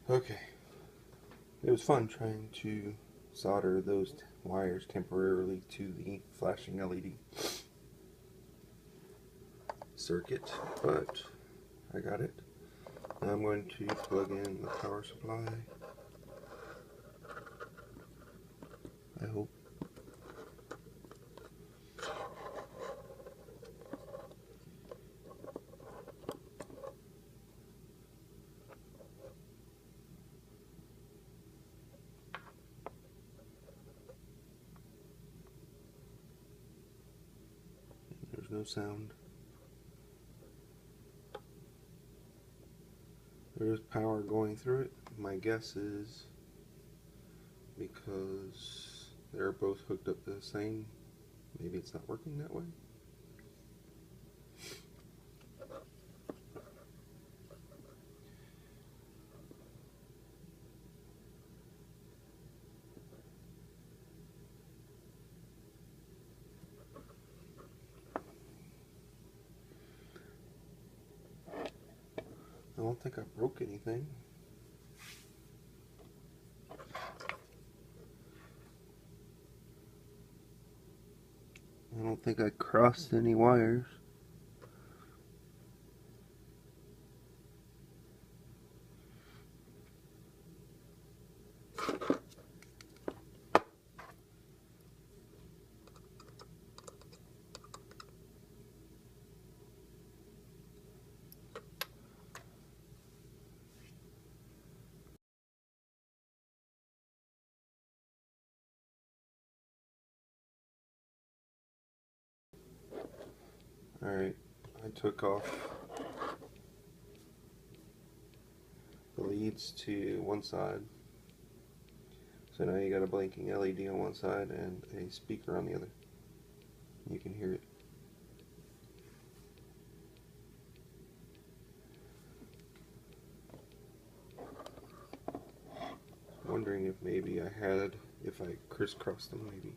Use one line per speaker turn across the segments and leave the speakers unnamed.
Okay, it was fun trying to solder those wires temporarily to the flashing LED circuit, but I got it. Now I'm going to plug in the power supply. I hope. There's no sound. There's power going through it. My guess is because they're both hooked up the same, maybe it's not working that way. I don't think I broke anything. I don't think I crossed any wires. Alright, I took off the leads to one side. So now you got a blinking LED on one side and a speaker on the other. You can hear it. Wondering if maybe if I crisscrossed them maybe.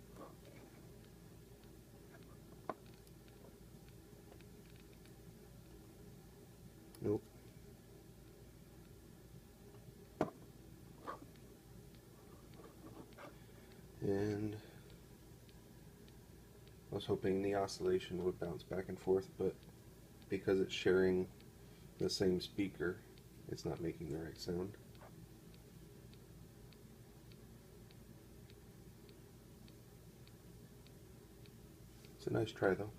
Nope. And I was hoping the oscillation would bounce back and forth, but because it's sharing the same speaker, it's not making the right sound. It's a nice try though.